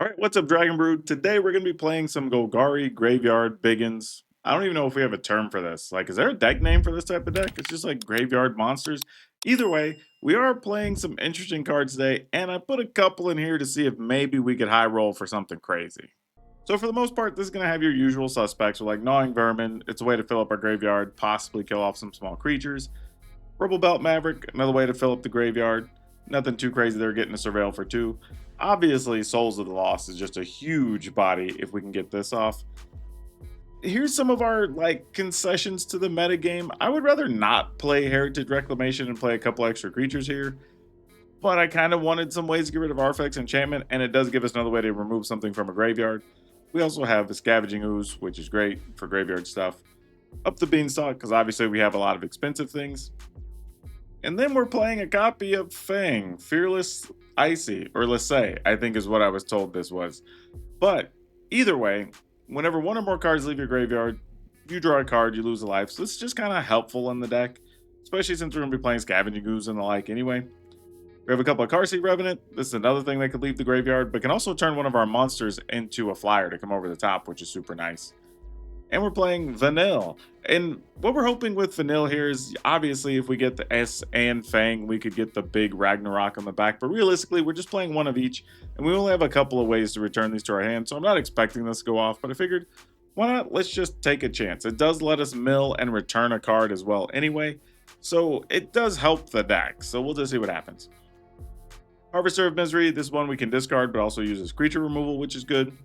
All right, what's up, Dragon Brood? Today we're going to be playing some Golgari Graveyard Biggins. I don't even know if we have a term for this. Like, is there a deck name for this type of deck? It's just like Graveyard Monsters. Either way, we are playing some interesting cards today, and I put a couple in here to see if maybe we could high roll for something crazy. So for the most part, this is going to have your usual suspects with like Gnawing Vermin. It's a way to fill up our graveyard, possibly kill off some small creatures. Purple Belt Maverick, another way to fill up the graveyard. Nothing too crazy there, getting a Surveil for 2. Obviously, Souls of the Lost is just a huge body if we can get this off. Here's some of our like concessions to the meta game. I would rather not play Heritage Reclamation and play a couple extra creatures here, but I kind of wanted some ways to get rid of Artifacts Enchantment, and it does give us another way to remove something from a graveyard. We also have the Scavenging Ooze, which is great for graveyard stuff. Up the Beanstalk, because obviously we have a lot of expensive things. And then we're playing a copy of Fang, Fearless Icy, or Lissay, I think is what I was told this was. But either way, whenever one or more cards leave your graveyard, you draw a card, you lose a life. So this is just kind of helpful in the deck, especially since we're going to be playing Scavenging Ooze and the like anyway. We have a couple of Carseat Revenant. This is another thing that could leave the graveyard, but can also turn one of our monsters into a flyer to come over the top, which is super nice. And we're playing Vanille. And what we're hoping with Vanille here is, obviously, if we get the S and Fang, we could get the big Ragnarok on the back. But realistically, we're just playing one of each, and we only have a couple of ways to return these to our hand. So I'm not expecting this to go off, but I figured, why not? Let's just take a chance. It does let us mill and return a card as well anyway. So it does help the deck. So we'll just see what happens. Harvester of Misery. This one we can discard, but also uses creature removal, which is good.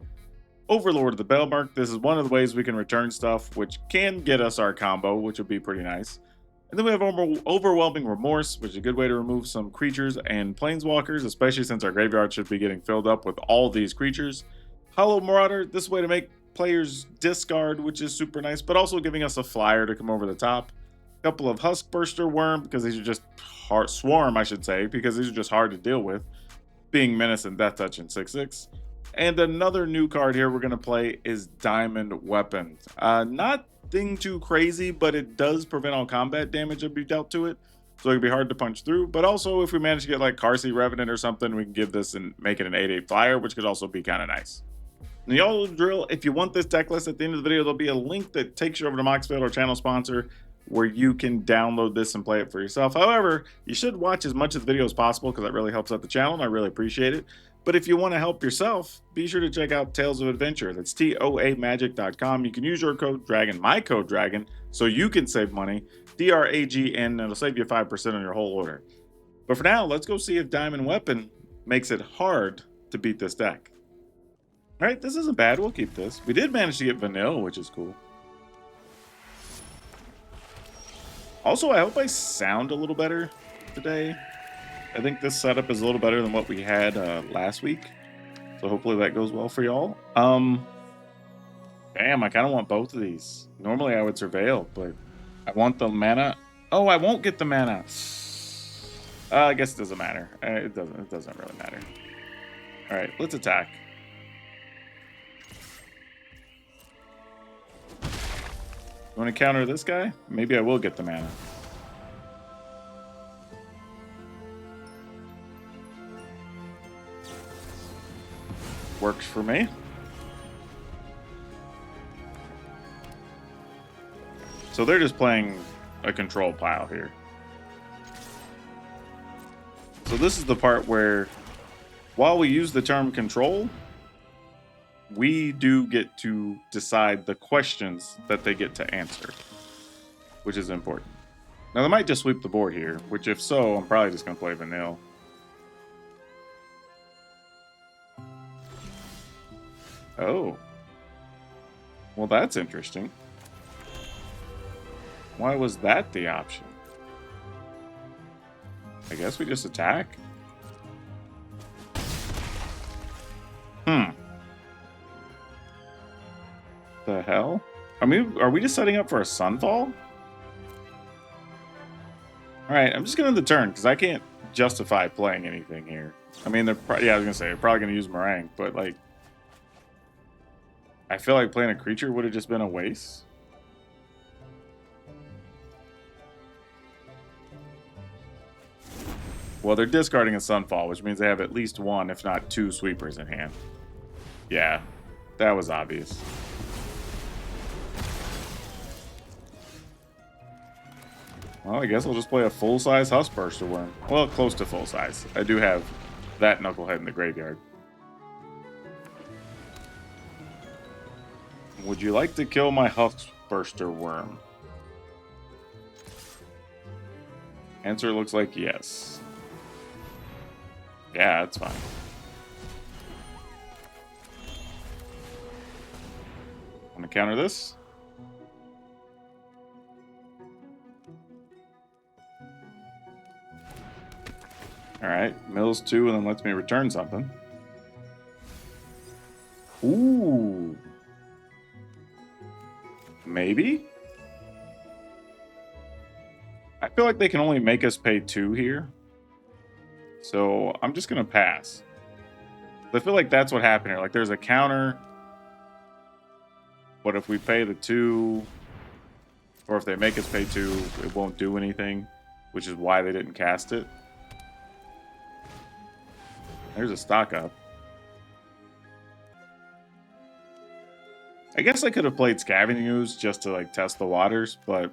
Overlord of the Bellmark. This is one of the ways we can return stuff, which can get us our combo, which would be pretty nice. And then we have Overwhelming Remorse, which is a good way to remove some creatures and planeswalkers, especially since our graveyard should be getting filled up with all these creatures. Hollow Marauder. This is a way to make players discard, which is super nice, but also giving us a flyer to come over the top. A couple of Huskburster Worm, because these are just hard. Swarm, I should say, because these are just hard to deal with. Being Menace and Death Touch in 6/6. And another new card here we're going to play is Diamond Weapon. Nothing too crazy, but it does prevent all combat damage to be dealt to it. So it can be hard to punch through. But also, if we manage to get like Carseat Revenant or something, we can give this and make it an 8/8 flyer, which could also be kind of nice. And the all drill, if you want this deck list at the end of the video, there'll be a link that takes you over to Moxfield, our channel sponsor, where you can download this and play it for yourself. However, you should watch as much of the video as possible because that really helps out the channel, and I really appreciate it. But if you want to help yourself, be sure to check out Tales of Adventure. That's TOAMagic.com. You can use your code DRAGON, my code DRAGON, so you can save money. DRAGN, it'll save you 5% on your whole order. But for now, let's go see if Diamond Weapon makes it hard to beat this deck. All right, this isn't bad. We'll keep this. We did manage to get Vanille, which is cool. Also, I hope I sound a little better today. I think this setup is a little better than what we had last week. So hopefully that goes well for y'all. Damn, I kind of want both of these. Normally I would Surveil, but I want the mana. Oh, I won't get the mana. I guess it doesn't matter. It doesn't really matter. All right, let's attack. You want to counter this guy? Maybe I will get the mana. Works for me. So they're just playing a control pile here. So this is the part where, while we use the term control, we do get to decide the questions that they get to answer, which is important. Now they might just sweep the board here, which if so, I'm probably just going to play Vanille. Oh. Well, that's interesting. Why was that the option? I guess we just attack. The hell? I mean, are we just setting up for a Sunfall? Alright, I'm just going to end the turn, because I can't justify playing anything here. I mean, yeah, I was going to say, they're probably going to use Meringue, but, like, I feel like playing a creature would have just been a waste. Well, they're discarding a Sunfall, which means they have at least one, if not two, sweepers in hand. Yeah, that was obvious. Well, I guess I'll just play a full-size Huskburster Worm. Well, close to full-size. I do have that Knucklehead in the graveyard. Would you like to kill my Huskburster Worm? Answer looks like yes. Yeah, that's fine. I'm gonna counter this. Alright, mills 2 and then lets me return something. Ooh. Maybe? I feel like they can only make us pay 2 here. So I'm just going to pass. I feel like that's what happened here. Like there's a counter. But if we pay the 2, or if they make us pay 2, it won't do anything, which is why they didn't cast it. There's a stock up. I guess I could have played Scavenging Ooze just to like test the waters, but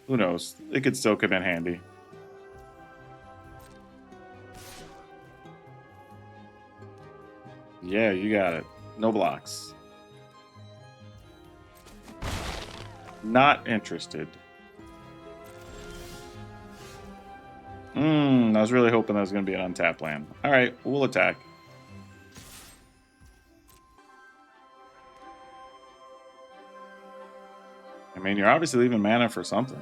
who knows? It could still come in handy. Yeah, you got it. No blocks. Not interested. I was really hoping that was going to be an untapped land. All right, we'll attack. I mean, you're obviously leaving mana for something.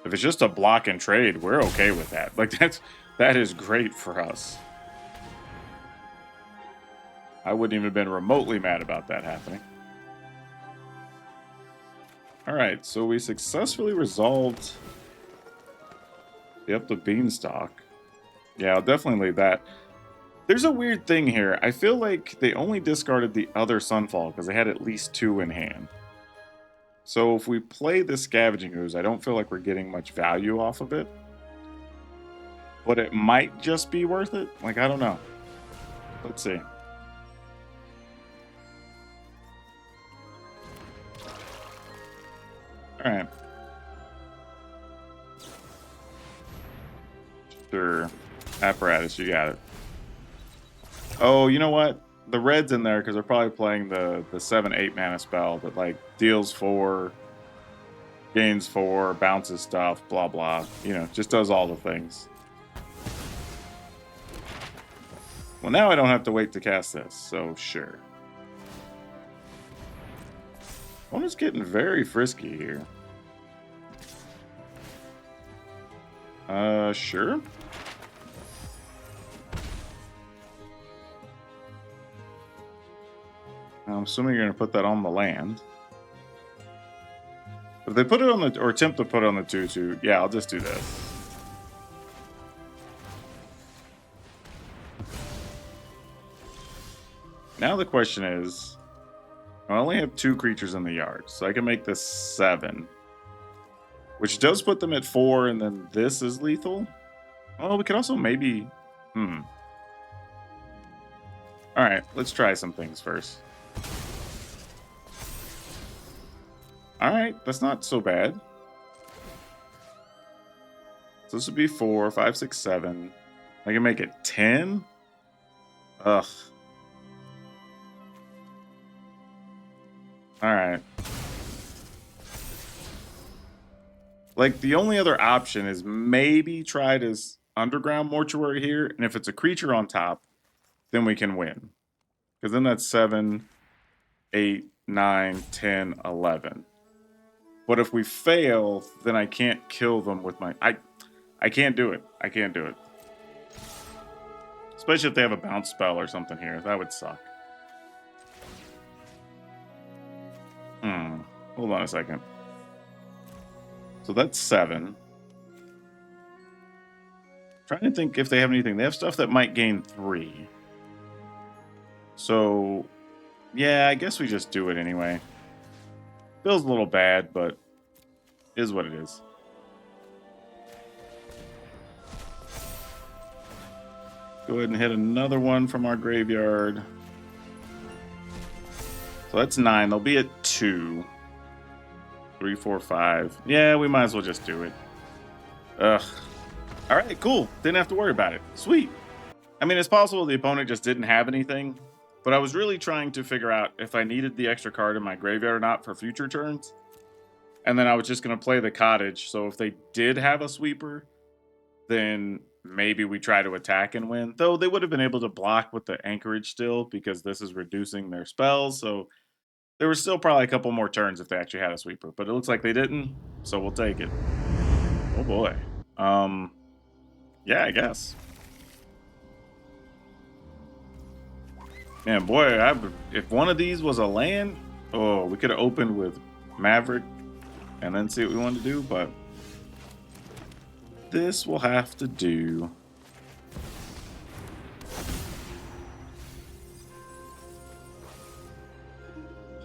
If it's just a block and trade, we're okay with that. Like that is great for us. I wouldn't even have been remotely mad about that happening. All right, so we successfully resolved the Beanstalk. Yeah, I'll definitely leave that. There's a weird thing here. I feel like they only discarded the other Sunfall because they had at least 2 in hand. So if we play the Scavenging Ooze, I don't feel like we're getting much value off of it. But it might just be worth it. Like, I don't know. Let's see. All right. Sure. Apparatus, you got it. Oh, you know what? The red's in there because they're probably playing the 7/8 mana spell that like deals 4, gains 4, bounces stuff, blah blah. You know, just does all the things. Well, now I don't have to wait to cast this, so sure. Opponent's getting very frisky here. Sure. I'm assuming you're going to put that on the land. If they put it on the, or attempt to put it on the 2/2, yeah, I'll just do this. Now the question is, I only have 2 creatures in the yard, so I can make this 7. Which does put them at 4, and then this is lethal. Oh, we could also maybe... Alright, let's try some things first. Alright, that's not so bad. So this would be 4, 5, 6, 7. I can make it 10? Ugh. Alright. Like, the only other option is maybe try this Underground Mortuary here, and if it's a creature on top, then we can win. Because then that's 7, 8, 9, 10, 11. But if we fail, then I can't kill them with my... I can't do it. I can't do it. Especially if they have a bounce spell or something here. That would suck. Hold on a second. So that's 7. Trying to think if they have anything. They have stuff that might gain 3. So, yeah, I guess we just do it anyway. Feels a little bad, but is what it is. Go ahead and hit another one from our graveyard. So that's 9. They'll be at 2. 3, 4, 5. Yeah, we might as well just do it. Ugh. All right, cool. Didn't have to worry about it. Sweet. I mean, it's possible the opponent just didn't have anything, but I was really trying to figure out if I needed the extra card in my graveyard or not for future turns. And then I was just going to play the cottage. So if they did have a sweeper, then maybe we try to attack and win. Though they would have been able to block with the anchorage still because this is reducing their spells. So there was still probably a couple more turns if they actually had a sweeper. But it looks like they didn't, so we'll take it. Oh boy. Yeah, I guess. Man, boy, if one of these was a land, oh, we could have opened with Maverick and then see what we wanted to do, but this will have to do.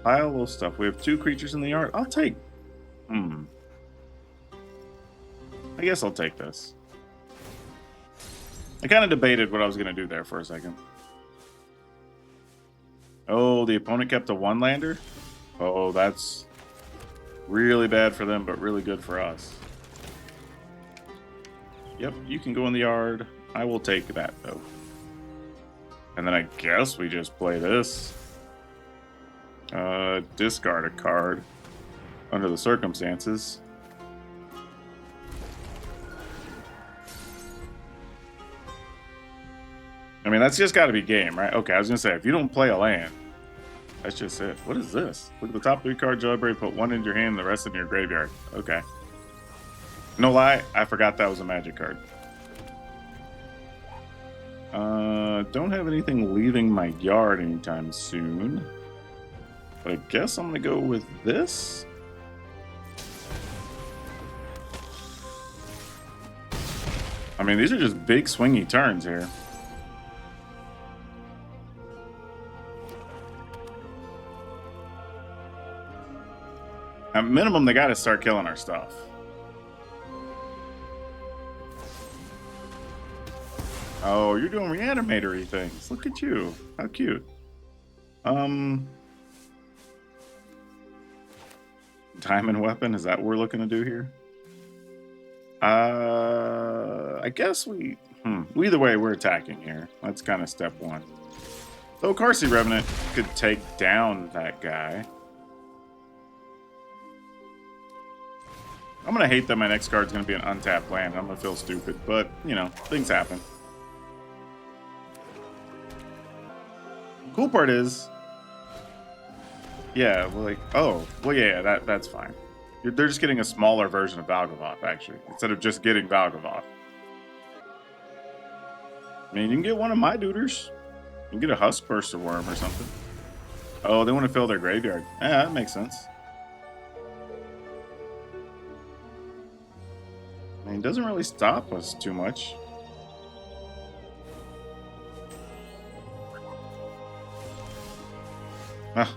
Pile of stuff. We have 2 creatures in the yard. I'll take. I guess I'll take this. I kind of debated what I was going to do there for a second. Oh, the opponent kept a 1-lander? Oh, that's really bad for them, but really good for us. Yep, you can go in the yard. I will take that, though. And then I guess we just play this. Discard a card under the circumstances. I mean, that's just got to be game, right? Okay, I was going to say, if you don't play a land, that's just it. What is this? Look at the top 3 cards of your library, put 1 in your hand, the rest in your graveyard. Okay. No lie, I forgot that was a magic card. Don't have anything leaving my yard anytime soon. But I guess I'm going to go with this. I mean, these are just big swingy turns here. At minimum, they got to start killing our stuff. Oh, you're doing reanimator-y things. Look at you. How cute. Diamond weapon, is that what we're looking to do here? I guess we... Either way, we're attacking here. That's kind of step 1. Though Karsi Revenant could take down that guy. I'm going to hate that my next card's going to be an untapped land. I'm going to feel stupid, but, you know, things happen. Cool part is... Yeah, well, like... Oh, well, yeah, that's fine. They're just getting a smaller version of Valgavoth, actually, instead of just getting Valgavoth. I mean, you can get one of my duders. You can get a Huskburster Worm or something. Oh, they want to fill their graveyard. Yeah, that makes sense. I mean, it doesn't really stop us too much.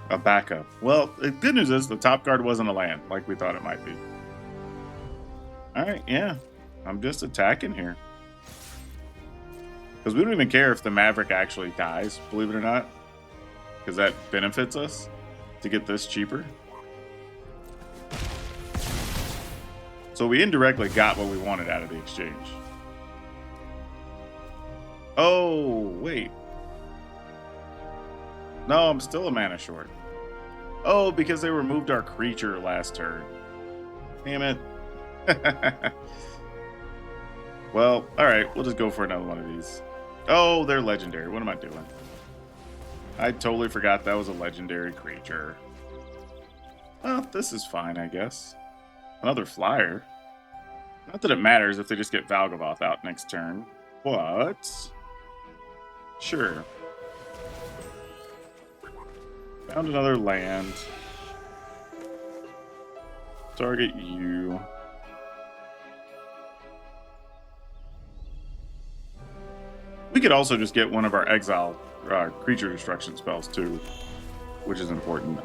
A backup. Well, the good news is the top card wasn't a land, like we thought it might be. Alright, yeah. I'm just attacking here. Because we don't even care if the Maverick actually dies, believe it or not. Because that benefits us to get this cheaper. So we indirectly got what we wanted out of the exchange. Oh, wait. No, I'm still a mana short. Oh, because they removed our creature last turn. Damn it. Well, alright, we'll just go for another one of these. Oh, they're legendary. What am I doing? I totally forgot that was a legendary creature. Well, this is fine, I guess. Another flyer. Not that it matters if they just get Valgavoth out next turn, but... Sure. Found another land. Target you. We could also just get one of our exile creature destruction spells too, which is important.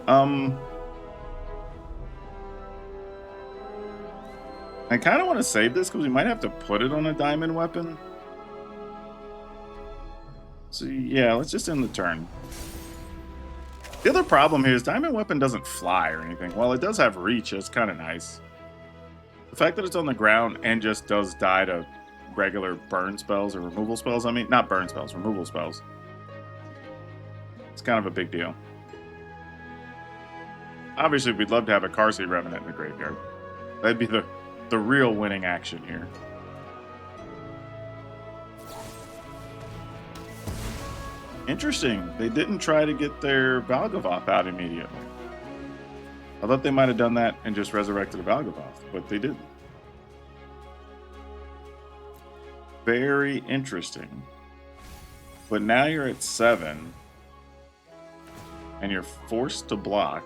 I kind of want to save this because we might have to put it on a diamond weapon. So yeah, let's just end the turn. The other problem here is Diamond Weapon doesn't fly or anything. While it does have reach, it's kind of nice. The fact that it's on the ground and just does die to regular burn spells or removal spells, I mean, not burn spells, removal spells. It's kind of a big deal. Obviously, we'd love to have a Carsey Revenant in the graveyard. That'd be the real winning action here. Interesting. They didn't try to get their Valgavoth out immediately. I thought they might have done that and just resurrected a Valgavoth, but they didn't. Very interesting. But now you're at 7. And you're forced to block.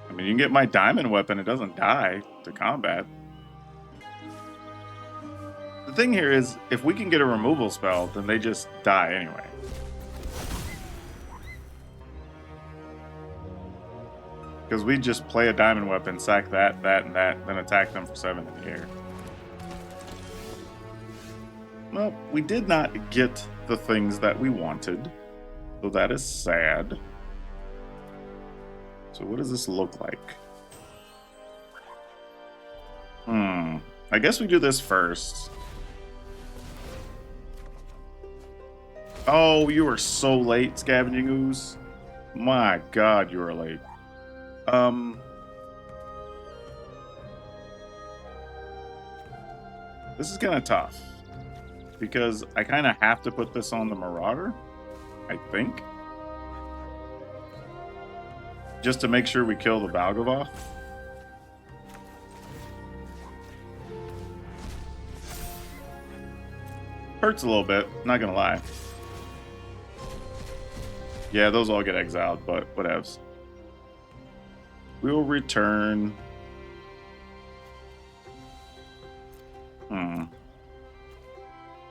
I mean, you can get my Diamond Weapon. It doesn't die to combat. The thing here is, if we can get a removal spell, then they just die anyway. Because we just play a Diamond Weapon, sack that, and that, then attack them for 7 in the air. Well, we did not get the things that we wanted, so that is sad. So what does this look like? I guess we do this first. Oh, you were so late, Scavenging Ooze. My God, you are late. This is kind of tough. Because I kind of have to put this on the Marauder, I think. Just to make sure we kill the Valgavoth. Hurts a little bit, not gonna lie. Yeah, those all get exiled, but whatevs. We'll return.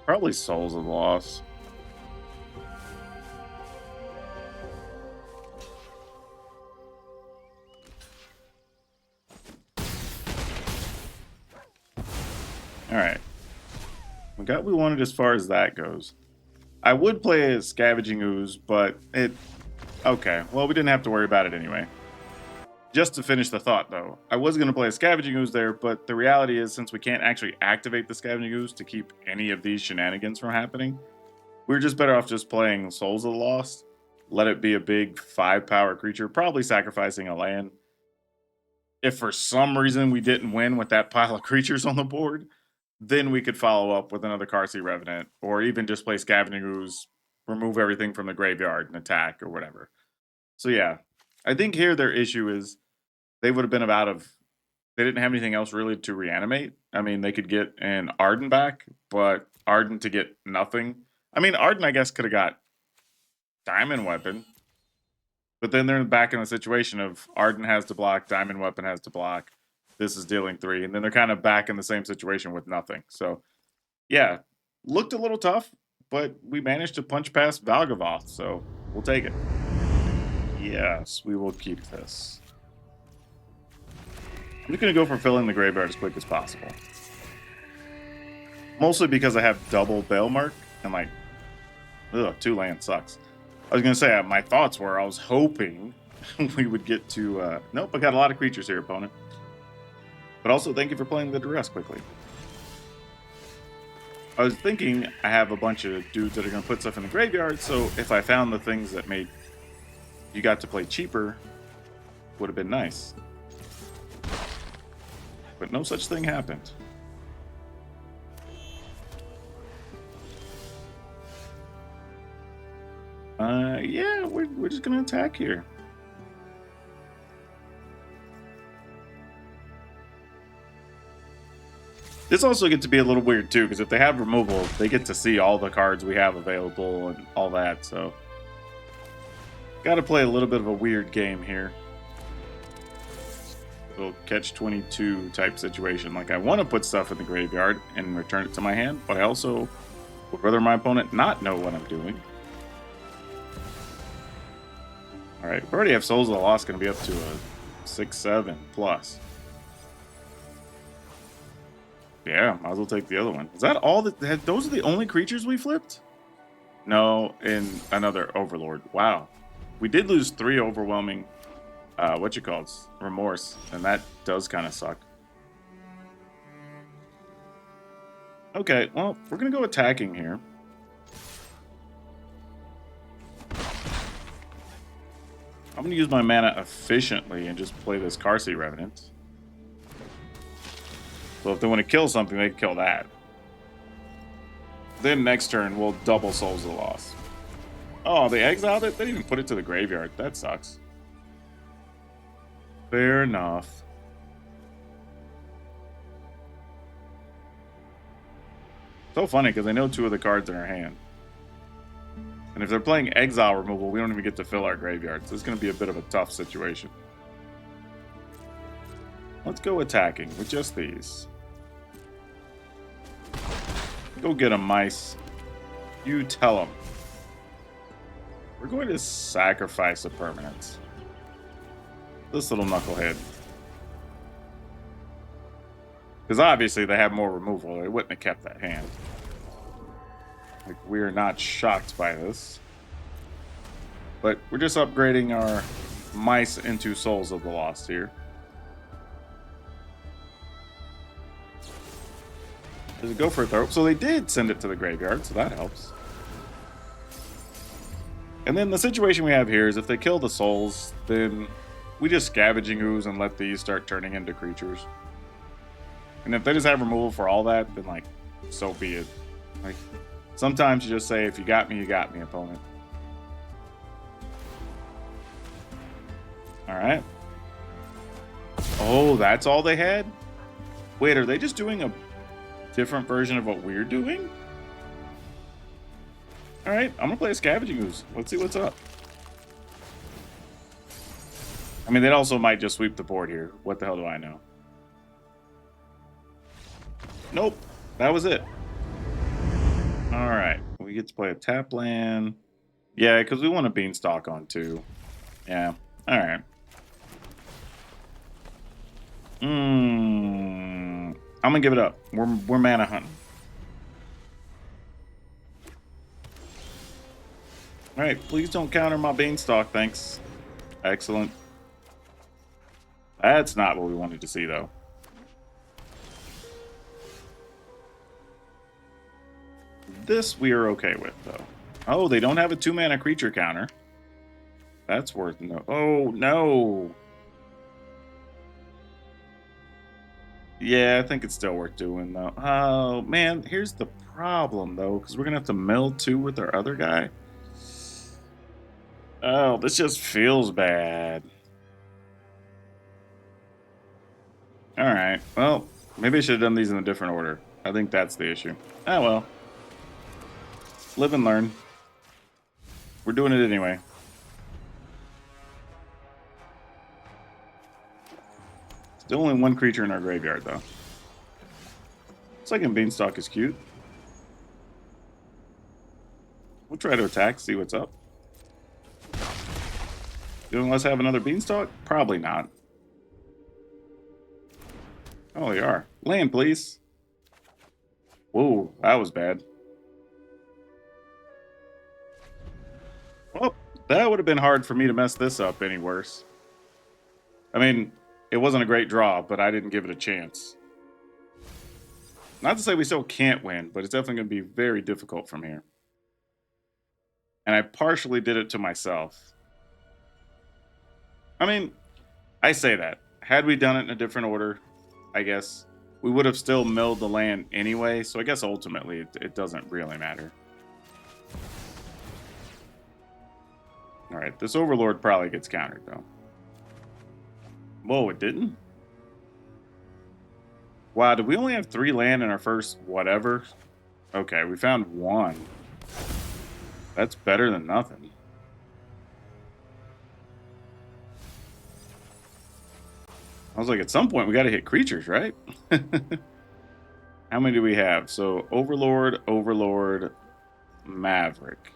Probably Souls of the Lost. Alright. We got what we wanted as far as that goes. I would play a Scavenging Ooze, but it... Okay, well, we didn't have to worry about it anyway. Just to finish the thought, though, I was going to play a Scavenging Ooze there, but the reality is, since we can't actually activate the Scavenging Ooze to keep any of these shenanigans from happening, we're just better off just playing Souls of the Lost. Let it be a big 5-power creature, probably sacrificing a land. If for some reason we didn't win with that pile of creatures on the board, then we could follow up with another Carsey Revenant, or even just play Scavenging Ooze, remove everything from the graveyard and attack, or whatever. So yeah, I think here their issue is they would have been they didn't have anything else really to reanimate. I mean, they could get an Arden back, but Arden to get nothing. I mean, Arden, I guess, could have got Diamond Weapon, but then they're back in the situation of Arden has to block, Diamond Weapon has to block. This is dealing 3, and then they're kind of back in the same situation with nothing. So, yeah, looked a little tough, but we managed to punch past Valgavoth, so we'll take it. Yes, we will keep this. I'm just going to go for filling the graveyard as quick as possible. Mostly because I have double Bailmark, and like, ugh, 2 land sucks. I was going to say, my thoughts were, I was hoping we would get to, nope, I got a lot of creatures here, opponent. But also, thank you for playing the Duress quickly. I was thinking I have a bunch of dudes that are going to put stuff in the graveyard, so if I found the things that made you got to play cheaper, would have been nice. But no such thing happened. Yeah, we're just going to attack here. This also gets to be a little weird too, because if they have removal, they get to see all the cards we have available and all that, so got to play a little bit of a weird game here. Little catch-22 type situation. Like, I want to put stuff in the graveyard and return it to my hand, but I also would rather my opponent not know what I'm doing. Alright, we already have Souls of the Lost going to be up to a 6-7 plus. Yeah, might as well take the other one. Is that all that? Those are the only creatures we flipped? No, in another Overlord. Wow. We did lose 3 overwhelming, remorse, and that does kind of suck. Okay, well, we're going to go attacking here. I'm going to use my mana efficiently and just play this Carsey Revenant. So if they want to kill something, they can kill that. Then next turn, we'll double Souls of the Lost. Oh, they exiled it? They didn't even put it to the graveyard. That sucks. Fair enough. So funny, because they know 2 of the cards in our hand. And if they're playing exile removal, we don't even get to fill our graveyard. So it's going to be a bit of a tough situation. Let's go attacking with just these. Go get them, mice. You tell them. We're going to sacrifice a permanent. This little knucklehead. Because obviously they have more removal. They wouldn't have kept that hand. Like, we're not shocked by this. But we're just upgrading our mice into Souls of the Lost here. Does it go for a throw? So they did send it to the graveyard, so that helps. And then the situation we have here is if they kill the souls, then we just Scavenging Ooze and let these start turning into creatures. And if they just have removal for all that, then, like, so be it. Like, sometimes you just say, if you got me, opponent. Alright. Oh, that's all they had? Wait, are they just doing a different version of what we're doing? Alright, I'm gonna play a Scavenging Ooze. Let's see what's up. I mean, they also might just sweep the board here. What the hell do I know? Nope, that was it. Alright, we get to play a tap land. Yeah, because we want a Beanstalk on too. Yeah, alright. I'm gonna give it up. We're mana hunting. Alright, please don't counter my Beanstalk, thanks. Excellent. That's not what we wanted to see, though. This we are okay with, though. Oh, they don't have a 2-mana creature counter. That's worth no. Oh, no. Yeah, I think it's still worth doing, though. Oh, man, here's the problem, though, because we're going to have to mill 2 with our other guy. Oh, this just feels bad. Alright, well, maybe I should have done these in a different order. I think that's the issue. Ah, well. Live and learn. We're doing it anyway. Still only 1 creature in our graveyard, though. Second Beanstalk is cute. We'll try to attack, see what's up. Do let's have another Beanstalk? Probably not. Oh, they are. Land, please. Whoa, that was bad. Well, that would have been hard for me to mess this up any worse. I mean, it wasn't a great draw, but I didn't give it a chance. Not to say we still can't win, but it's definitely going to be very difficult from here. And I partially did it to myself. I mean, I say that. Had we done it in a different order, I guess, we would have still milled the land anyway, so I guess ultimately it doesn't really matter. Alright, this Overlord probably gets countered, though. Whoa, it didn't? Wow, did we only have 3 land in our first whatever? Okay, we found 1. That's better than nothing. I was like, at some point, we got to hit creatures, right? How many do we have? So, Overlord, Overlord, Maverick.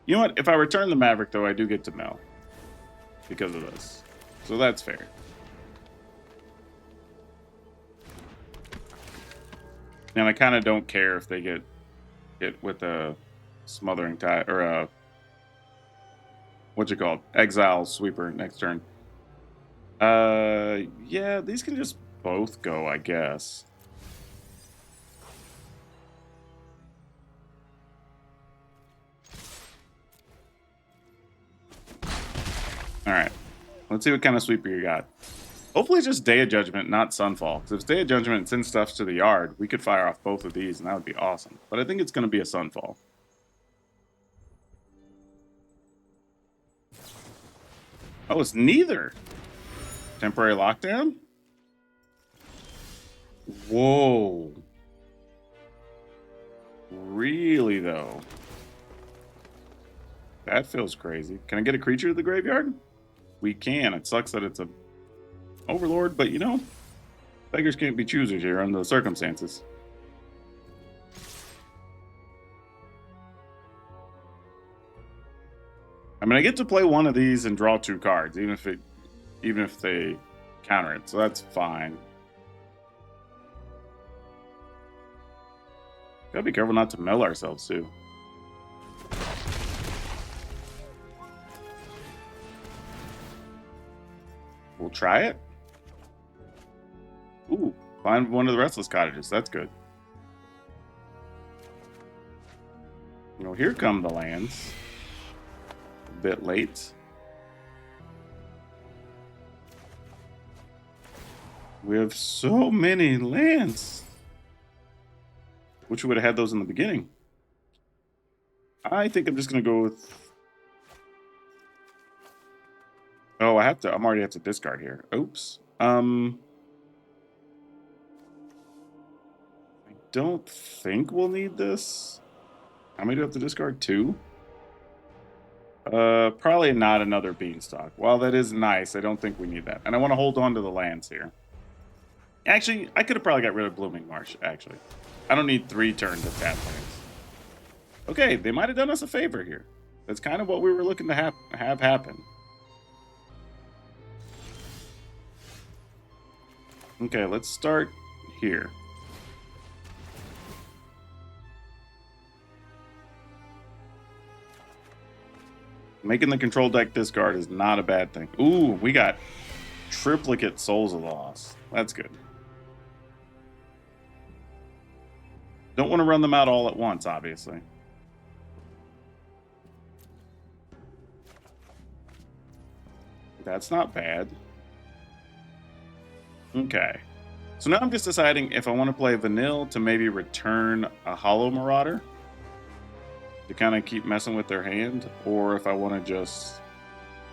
You know what? If I return the Maverick, though, I do get to mill. Because of this. So, that's fair. And I kind of don't care if they get hit with a Smothering Tide or a what's it called? Exile Sweeper next turn. Yeah, these can just both go, I guess. All right, let's see what kind of sweeper you got. Hopefully it's just Day of Judgment, not Sunfall. Because if it's Day of Judgment and sends stuff to the yard, we could fire off both of these, and that would be awesome. But I think it's going to be a Sunfall. Oh, it's neither. Temporary lockdown? Whoa. Really, though? That feels crazy. Can I get a creature to the graveyard? We can. It sucks that it's a Overlord, but you know, beggars can't be choosers here under the circumstances. I mean, I get to play one of these and draw 2 cards, even if they counter it, so that's fine. Gotta be careful not to mill ourselves too. We'll try it. Ooh, find one of the Restless Cottages. That's good. You know, here come the lands. A bit late. We have so many lands. Wish we would have had those in the beginning. I think I'm just gonna go with. Oh, I'm already have to discard here. Oops. I don't think we'll need this. How many do I have to discard? 2? Probably not another Beanstalk. While that is nice, I don't think we need that. And I want to hold on to the lands here. Actually, I could have probably got rid of Blooming Marsh, actually. I don't need 3 turns of tap lands. Okay, they might have done us a favor here. That's kind of what we were looking to have happen. Okay, let's start here. Making the control deck discard is not a bad thing. Ooh, we got triplicate Souls of Loss. That's good. Don't want to run them out all at once, obviously. That's not bad. Okay. So now I'm just deciding if I want to play Vanille to maybe return a Hollow Marauder to kind of keep messing with their hand, or if I want to just...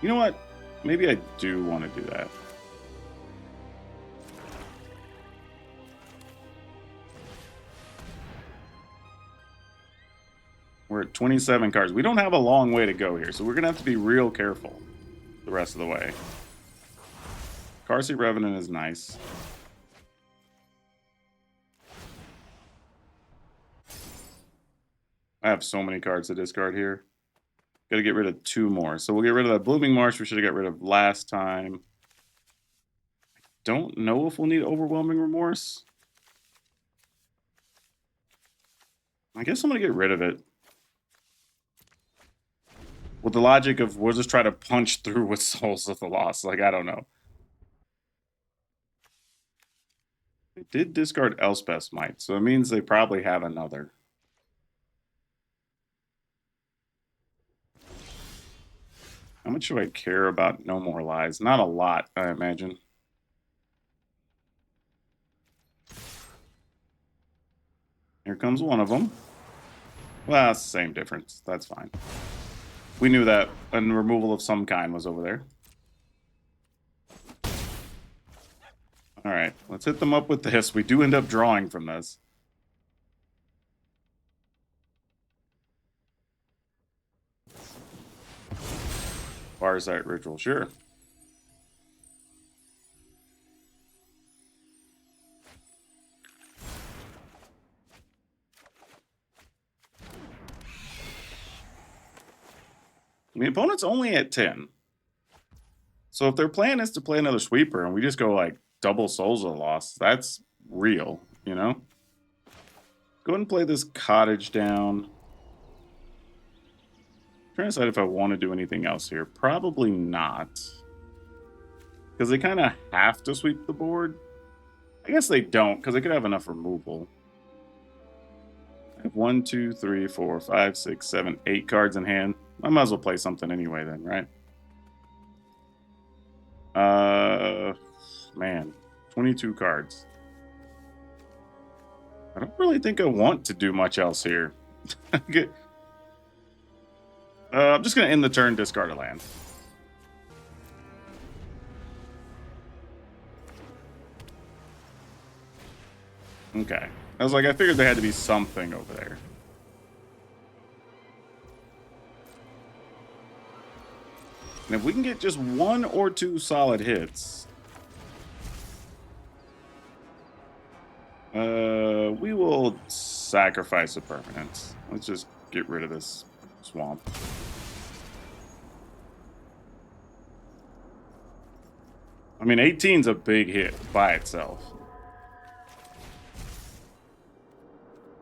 You know what? Maybe I do want to do that. We're at 27 cards. We don't have a long way to go here, so we're going to have to be real careful the rest of the way. Carcy Revenant is nice. I have so many cards to discard here. Got to get rid of 2 more. So we'll get rid of that Blooming Marsh we should have got rid of last time. Don't know if we'll need Overwhelming Remorse. I guess I'm going to get rid of it. With the logic of we'll just try to punch through with Souls of the Lost. Like, I don't know. They did discard Elspeth's Might, so it means they probably have another. How much do I care about No More Lies? Not a lot, I imagine. Here comes one of them. Well, it's the same difference. That's fine. We knew that a removal of some kind was over there. Alright, let's hit them up with this. We do end up drawing from this. Farsight Ritual, sure. The opponent's only at 10. So if their plan is to play another sweeper and we just go like double Souls of the Lost, that's real, you know? Go ahead and play this cottage down. Trying to decide if I want to do anything else here. Probably not. Because they kind of have to sweep the board. I guess they don't, because they could have enough removal. I have 1, 2, 3, 4, 5, 6, 7, 8 cards in hand. I might as well play something anyway then, right? Man, 22 cards. I don't really think I want to do much else here. I'm just going to end the turn, discard a land. Okay. I was like, I figured there had to be something over there. And if we can get just 1 or 2 solid hits, we will sacrifice a permanent. Let's just get rid of this swamp. I mean, 18's a big hit by itself.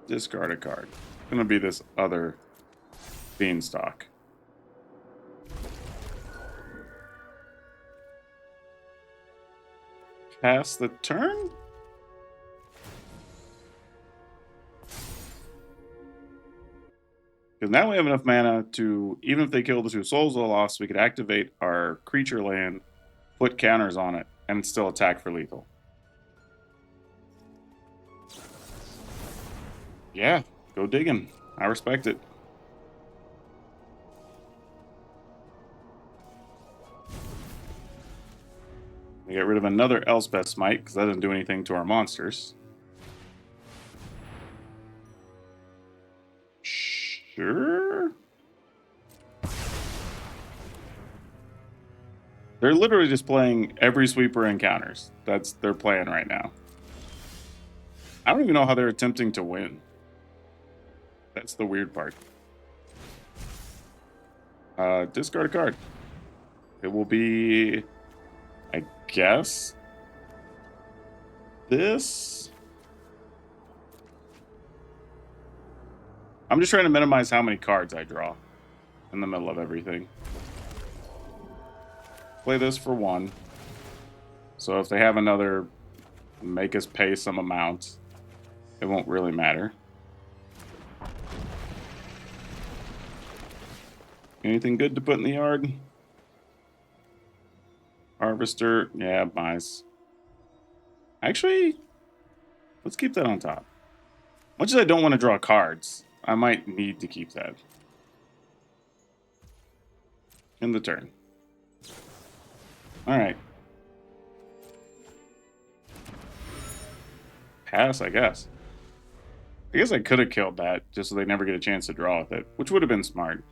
Discard a card. It's gonna be this other beanstalk. Pass the turn? Because now we have enough mana to, even if they kill the 2 souls of the lost, we could activate our creature land, put counters on it, and still attack for lethal. Yeah, go digging. I respect it. We get rid of another Elspeth Smite, because that doesn't do anything to our monsters. Sure. They're literally just playing every sweeper encounters. That's their plan right now. I don't even know how they're attempting to win. That's the weird part. Discard a card. It will be, I guess, this. I'm just trying to minimize how many cards I draw in the middle of everything. Play this for 1. So if they have another make us pay some amount, it won't really matter. Anything good to put in the yard? Harvester, yeah, mice. Actually, let's keep that on top. Much as I don't want to draw cards, I might need to keep that. End the turn. Alright. Pass, I guess. I guess I could have killed that, just so they never get a chance to draw with it, which would have been smart.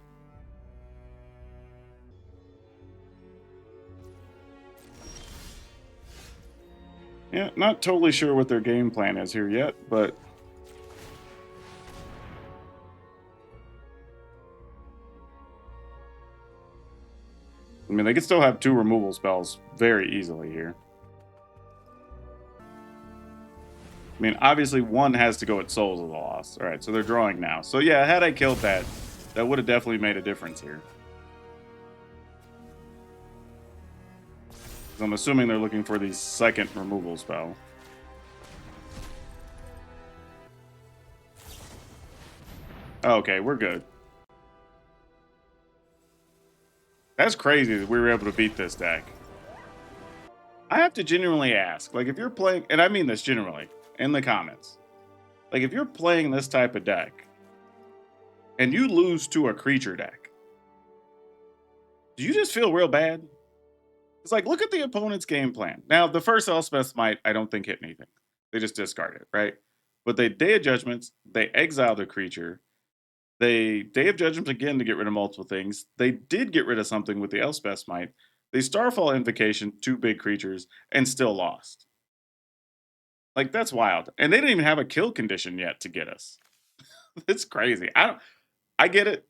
Yeah, not totally sure what their game plan is here yet, but... I mean, they could still have 2 removal spells very easily here. I mean, obviously one has to go at Souls of the Lost. Alright, so they're drawing now. So yeah, had I killed that, that would have definitely made a difference here. I'm assuming they're looking for the 2nd removal spell. Okay, we're good. That's crazy that we were able to beat this deck. I have to genuinely ask, like if you're playing, and I mean this genuinely, in the comments. Like if you're playing this type of deck, and you lose to a creature deck, do you just feel real bad? It's like, look at the opponent's game plan. Now, the first Elspeth Smite, I don't think hit anything. They just discard it, right? But they Day of Judgments, they exile the creature. They Day of Judgments again to get rid of multiple things. They did get rid of something with the Elspeth Smite. They Starfall Invocation, 2 big creatures, and still lost. Like, that's wild. And they didn't even have a kill condition yet to get us. It's crazy. I get it.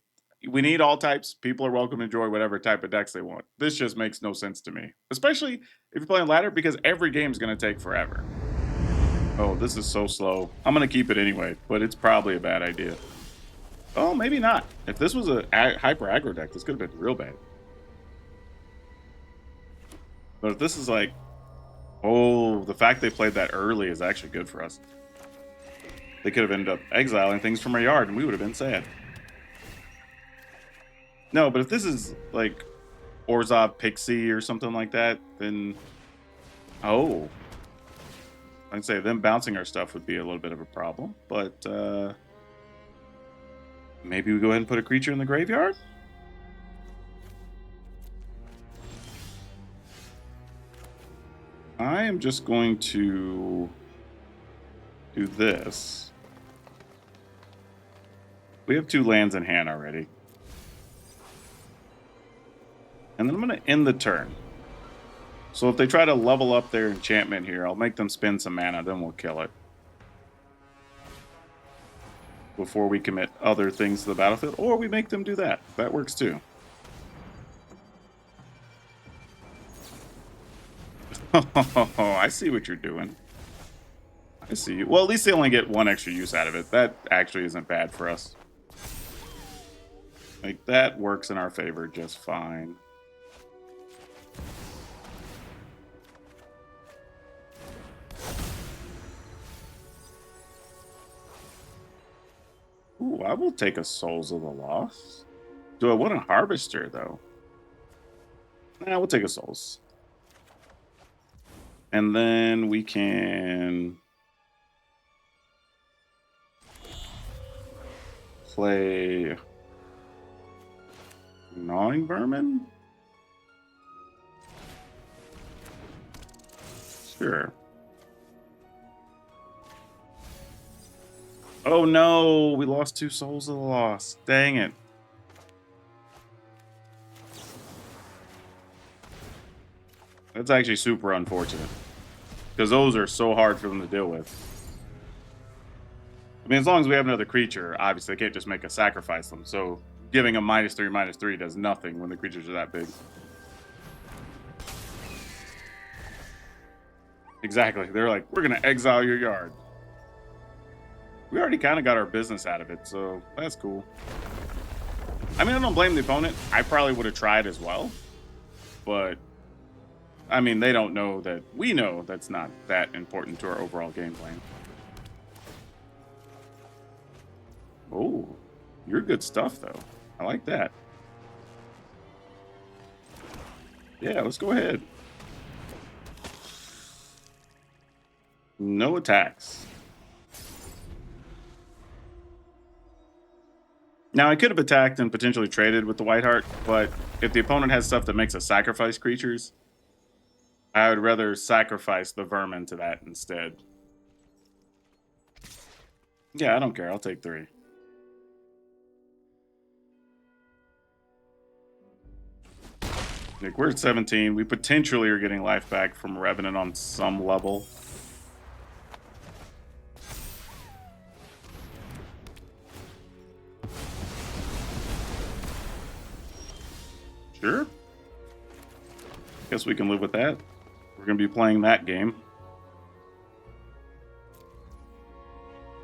We need all types. People are welcome to enjoy whatever type of decks they want. This just makes no sense to me. Especially if you're playing ladder, because every game is going to take forever. Oh, this is so slow. I'm going to keep it anyway, but it's probably a bad idea. Oh, maybe not. If this was a hyper aggro deck, this could have been real bad. But if this is like, oh, the fact they played that early is actually good for us. They could have ended up exiling things from our yard, and we would have been sad. No, but if this is like Orzhov Pixie or something like that, then oh, I'd say them bouncing our stuff would be a little bit of a problem. But maybe we go ahead and put a creature in the graveyard. I am just going to do this. We have 2 lands in hand already. And then I'm going to end the turn. So if they try to level up their enchantment here, I'll make them spend some mana, then we'll kill it. Before we commit other things to the battlefield, or we make them do that. That works too. Oh, I see what you're doing. I see you. Well, at least they only get 1 extra use out of it. That actually isn't bad for us. Like, that works in our favor just fine. Ooh, I will take a Souls of the Lost. Do I want a Harvester, though? Nah, we'll take a Souls. And then we can play Gnawing Vermin? Sure. Oh no, we lost 2 Souls of the Lost. Dang it. That's actually super unfortunate. Because those are so hard for them to deal with. I mean, as long as we have another creature, obviously they can't just make us sacrifice them. So giving them -3/-3 does nothing when the creatures are that big. Exactly. They're like, we're going to exile your yard. We already kind of got our business out of it, so that's cool. I mean, I don't blame the opponent. I probably would have tried as well. But, I mean, they don't know that we know that's not that important to our overall game plan. Oh, you're good stuff, though. I like that. Yeah, let's go ahead. No attacks. Now, I could have attacked and potentially traded with the Whiteheart, but if the opponent has stuff that makes us sacrifice creatures, I would rather sacrifice the Vermin to that instead. Yeah, I don't care. I'll take 3. Nick, we're at 17. We potentially are getting life back from Revenant on some level. Sure. Guess we can live with that. We're going to be playing that game.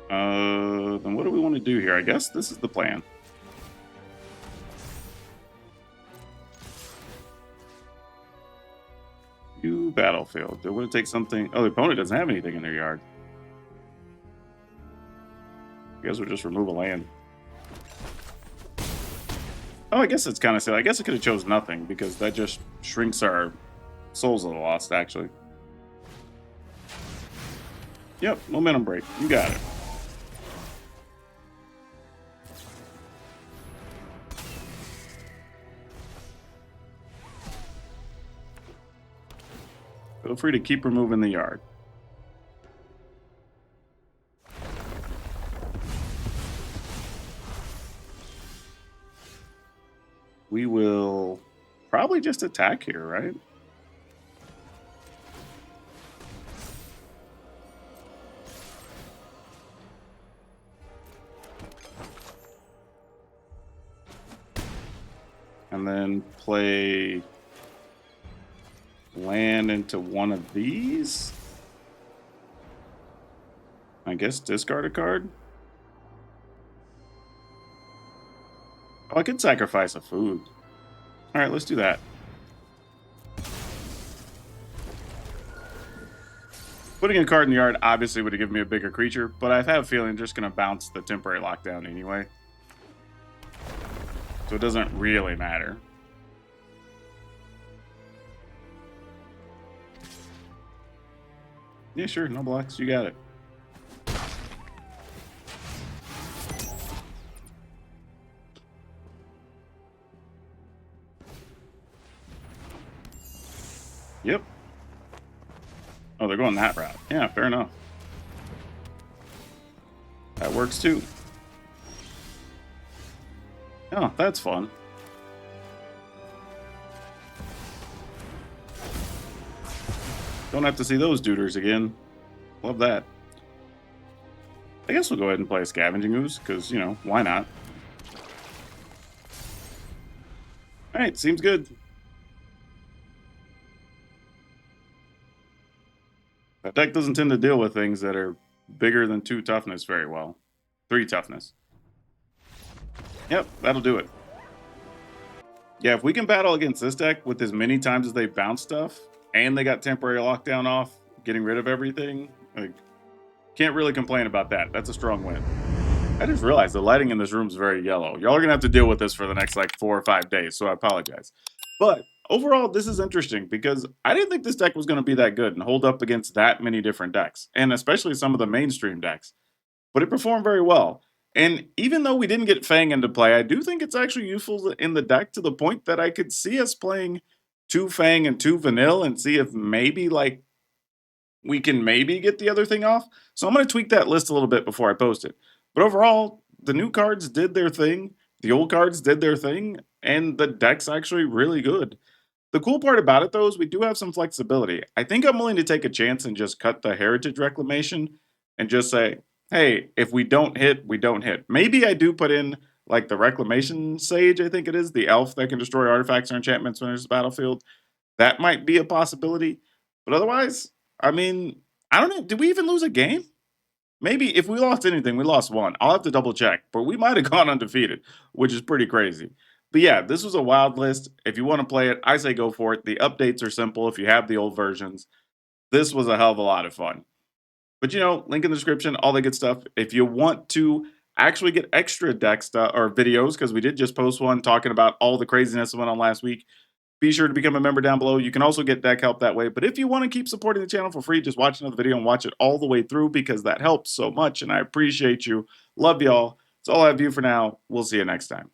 Then what do we want to do here? I guess this is the plan. You battlefield. They want to take something. Oh, the opponent doesn't have anything in their yard. I guess we'll just remove a land. Oh, I guess it's kind of silly. I guess I could have chose nothing because that just shrinks our Souls of the Lost, actually. Yep, momentum break. You got it. Feel free to keep removing the yard. We will probably just attack here, right? And then play land into one of these. I guess discard a card? Oh, I could sacrifice a food. Alright, let's do that. Putting a card in the yard obviously would have given me a bigger creature, but I have a feeling I'm just going to bounce the temporary lockdown anyway. So it doesn't really matter. Yeah, sure, no blocks, you got it. Yep. Oh, they're going that route. Yeah, fair enough. That works too. Oh, that's fun. Don't have to see those duders again. Love that. I guess we'll go ahead and play a Scavenging Ooze, because, you know, why not? Alright, seems good. That deck doesn't tend to deal with things that are bigger than 2 toughness very well. 3 toughness. Yep, that'll do it. Yeah, if we can battle against this deck with as many times as they bounce stuff, and they got temporary lockdown off, getting rid of everything, like, can't really complain about that. That's a strong win. I just realized the lighting in this room is very yellow. Y'all are going to have to deal with this for the next, like, 4 or 5 days, so I apologize. But overall, this is interesting because I didn't think this deck was going to be that good and hold up against that many different decks, and especially some of the mainstream decks. But it performed very well. And even though we didn't get Fang into play, I do think it's actually useful in the deck to the point that I could see us playing 2 Fang and 2 Vanilla and see if maybe, like, we can maybe get the other thing off. So I'm going to tweak that list a little bit before I post it. But overall, the new cards did their thing, the old cards did their thing, and the deck's actually really good. The cool part about it, though, is we do have some flexibility. I think I'm willing to take a chance and just cut the Heritage Reclamation and just say, hey, if we don't hit, we don't hit. Maybe I do put in, like, the Reclamation Sage, I think it is, the elf that can destroy artifacts or enchantments when there's a battlefield. That might be a possibility. But otherwise, I mean, I don't know. Did we even lose a game? Maybe if we lost anything, we lost one. I'll have to double check, but we might have gone undefeated, which is pretty crazy. But yeah, this was a wild list. If you want to play it, I say go for it. The updates are simple if you have the old versions. This was a hell of a lot of fun. But you know, link in the description, all the good stuff. If you want to actually get extra deck stuff or videos, because we did just post one talking about all the craziness that went on last week, be sure to become a member down below. You can also get deck help that way. But if you want to keep supporting the channel for free, just watch another video and watch it all the way through because that helps so much. And I appreciate you. Love y'all. That's all I have for you for now. We'll see you next time.